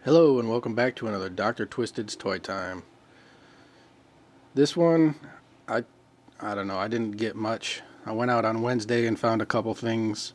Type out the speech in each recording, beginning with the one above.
Hello and welcome back to another Dr. Twisted's Toy Time. This one, I I don't know, I didn't get much. I went out on Wednesday and found a couple things,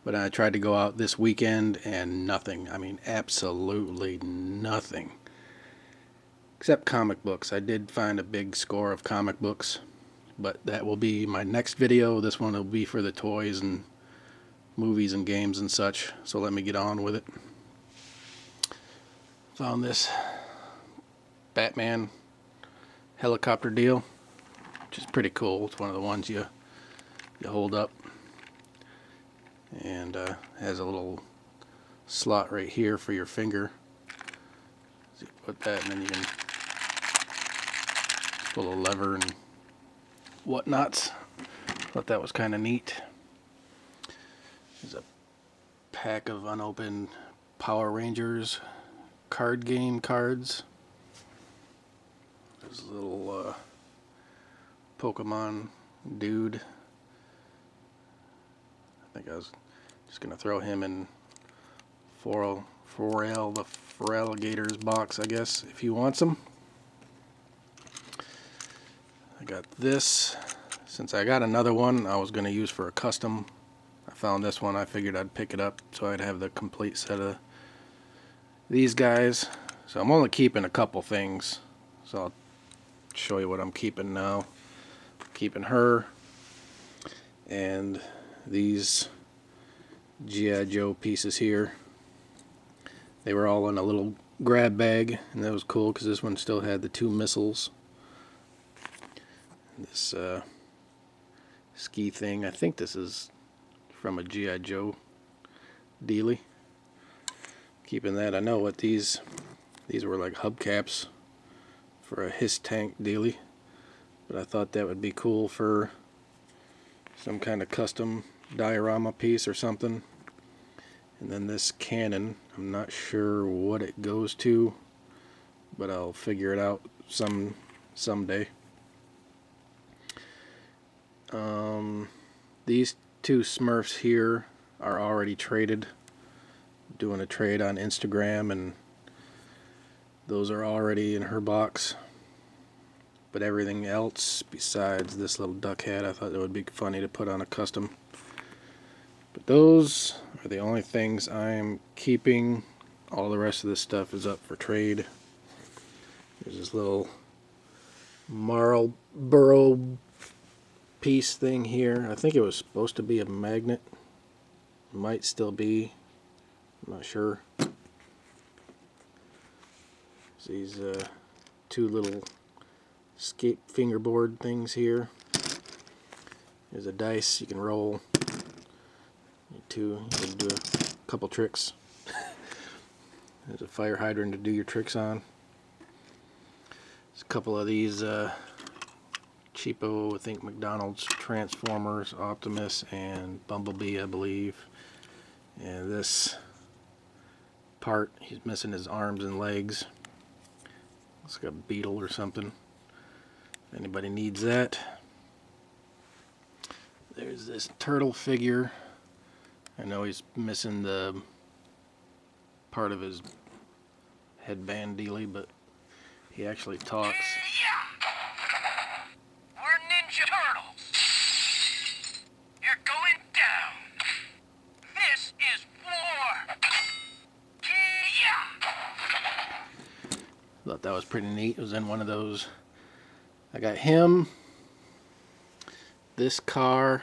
but I tried to go out this weekend and nothing. I mean, absolutely nothing. Except comic books. I did find a big score of comic books, but that will be my next video. This one will be for the toys and movies and games and such, so let me get on with it. Found this Batman helicopter deal, which is pretty cool. It's one of the ones you hold up, and has a little slot right here for your finger. So you put that, and then you can pull a lever and whatnots. Thought that was kind of neat. There's a pack of unopened Power Rangers card game cards. There's a little Pokemon dude. I think I was just gonna throw him in Forel the Feraligator's box, I guess, if he wants them. I got this. Since I got another one I was gonna use for a custom, I found this one. I figured I'd pick it up so I'd have the complete set of these guys. So I'm only keeping a couple things, so I'll show you what I'm keeping now. Keeping her and these G.I. Joe pieces here. They were all in a little grab bag, and that was cool because this one still had the two missiles. This ski thing, I think this is from a G.I. Joe dealie. Keeping that. I know what these were, like hubcaps for a Hiss tank dealie, but I thought that would be cool for some kind of custom diorama piece or something. And then this cannon, I'm not sure what it goes to, but I'll figure it out someday. These two Smurfs here are already traded. Doing a trade on Instagram, and those are already in her box. But everything else besides this little duck hat, I thought it would be funny to put on a custom. But those are the only things I'm keeping. All the rest of this stuff is up for trade. There's this little Marlboro piece thing here. I think it was supposed to be a magnet. Might still be. I'm not sure. These two little skate fingerboard things here. There's a dice you can roll. You can do a couple tricks. There's a fire hydrant to do your tricks on. There's a couple of these cheapo, I think McDonald's Transformers, Optimus, and Bumblebee, I believe. And this part, he's missing his arms and legs. Looks like a beetle or something. If anybody needs that. There's this turtle figure. I know he's missing the part of his headband dealie, but he actually talks. We're Ninja Turtles. You're going down. This is war. Thought that was pretty neat. It was in one of those. I got him. This car.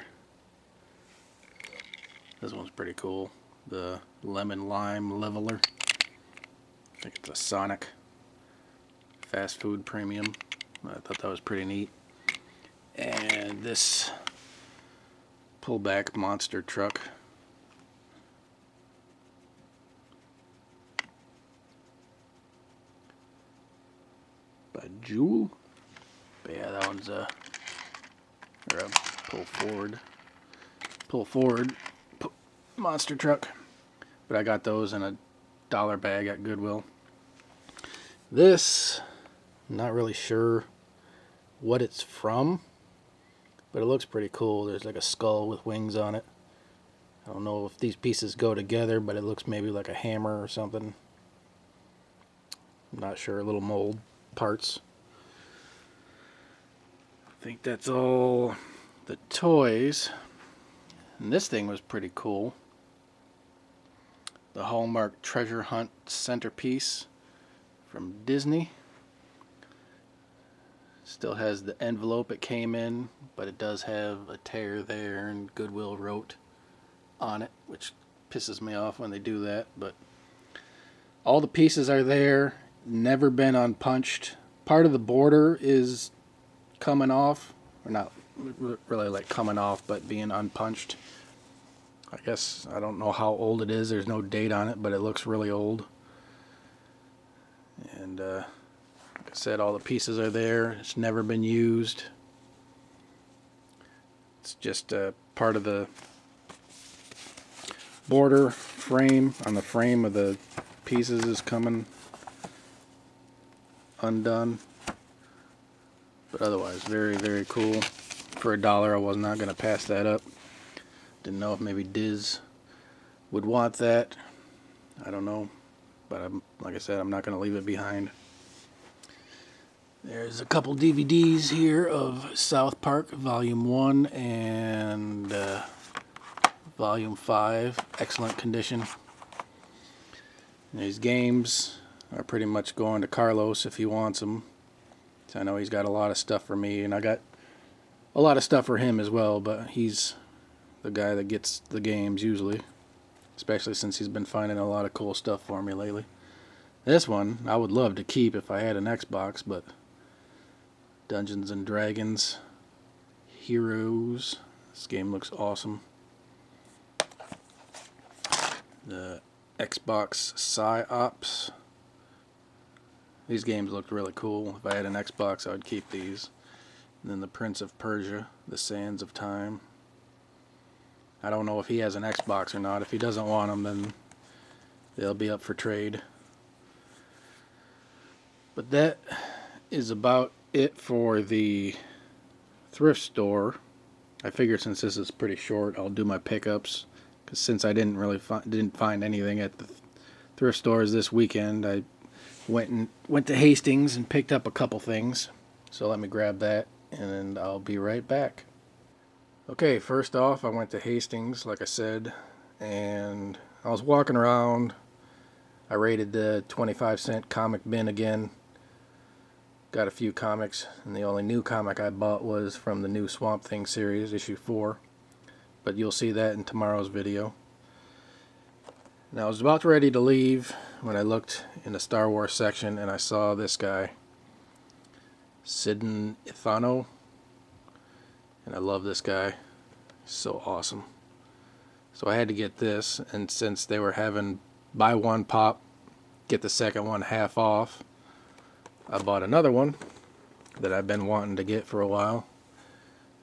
This one's pretty cool. The lemon lime leveler. I think it's a Sonic fast food premium. I thought that was pretty neat. And this pullback monster truck. By Jewel. But yeah, that one's a pull forward monster truck. But I got those in a dollar bag at Goodwill. This, I'm not really sure what it's from, but it looks pretty cool. There's like a skull with wings on it. I don't know if these pieces go together, but it looks maybe like a hammer or something. I'm not sure, little mold parts. I think that's all the toys. And this thing was pretty cool. The Hallmark Treasure Hunt centerpiece from Disney. Still has the envelope it came in, but it does have a tear there, and Goodwill wrote on it, which pisses me off when they do that. But all the pieces are there, never been unpunched. Part of the border is coming off, or not really like coming off, but being unpunched. I guess I don't know how old it is. There's no date on it, but it looks really old. And like I said, all the pieces are there. It's never been used. It's just part of the border frame. On the frame of the pieces is coming undone. But otherwise, very, very cool. For $1, I was not going to pass that up. Didn't know if maybe Diz would want that. I don't know. But like I said, I'm not going to leave it behind. There's a couple DVDs here of South Park Volume 1 and Volume 5. Excellent condition. And these games are pretty much going to Carlos if he wants them. So I know he's got a lot of stuff for me, and I got a lot of stuff for him as well, but he's the guy that gets the games usually, especially since he's been finding a lot of cool stuff for me lately. This one I would love to keep if I had an Xbox, but Dungeons and Dragons Heroes. This game looks awesome. The Xbox Psyops. These games looked really cool. If I had an Xbox, I would keep these. And then the Prince of Persia, The Sands of Time. I don't know if he has an Xbox or not. If he doesn't want them, then they'll be up for trade. But that is about it for the thrift store. I figure since this is pretty short, I'll do my pickups. Because since I didn't find anything at the thrift stores this weekend, I went to Hastings and picked up a couple things. So let me grab that, and I'll be right back. Okay, first off, I went to Hastings, like I said, and I was walking around. I raided the 25-cent comic bin again. Got a few comics, and the only new comic I bought was from the new Swamp Thing series, issue 4. But you'll see that in tomorrow's video. Now I was about ready to leave when I looked in the Star Wars section and I saw this guy, Sidon Ithano, and I love this guy. He's so awesome. So I had to get this, and since they were having buy one pop, get the second one half off, I bought another one that I've been wanting to get for a while,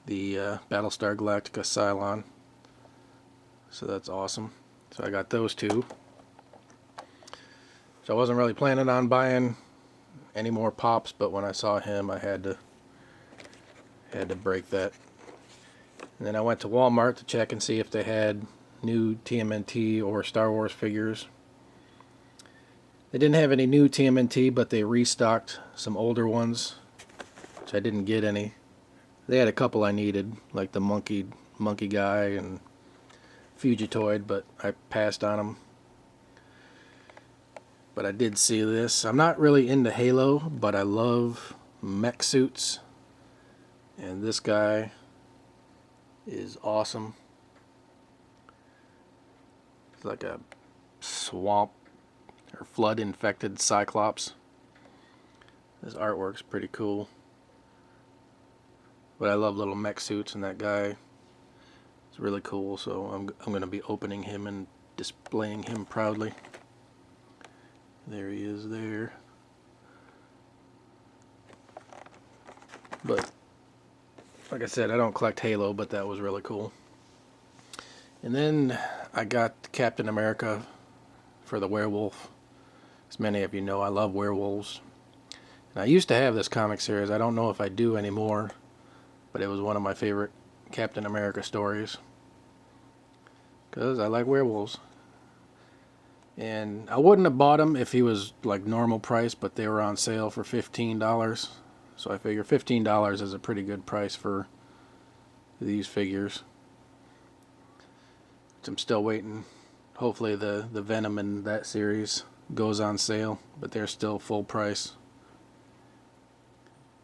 the Battlestar Galactica Cylon. So that's awesome. So I got those two. So I wasn't really planning on buying any more pops, but when I saw him, I had to break that. And then I went to Walmart to check and see if they had new TMNT or Star Wars figures. They didn't have any new TMNT, but they restocked some older ones, which I didn't get any. They had a couple I needed, like the monkey guy and Fugitoid, but I passed on them. But I did see this. I'm not really into Halo, but I love mech suits. And this guy is awesome. It's like a swamp or flood infected Cyclops. This artwork's pretty cool. But I love little mech suits, and that guy is really cool, so I'm going to be opening him and displaying him proudly. There he is there. But like I said, I don't collect Halo, but that was really cool. And then I got Captain America for the werewolf. As many of you know, I love werewolves. And I used to have this comic series. I don't know if I do anymore, but it was one of my favorite Captain America stories, because I like werewolves. And I wouldn't have bought them if he was like normal price, but they were on sale for $15. So I figure $15 is a pretty good price for these figures. I'm still waiting. Hopefully the Venom in that series goes on sale, but they're still full price.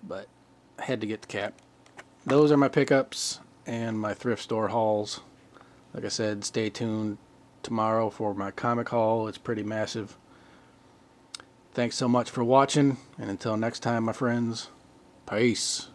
But I had to get the cap. Those are my pickups and my thrift store hauls. Like I said, stay tuned tomorrow for my comic haul. It's pretty massive. Thanks so much for watching, and until next time, my friends, peace.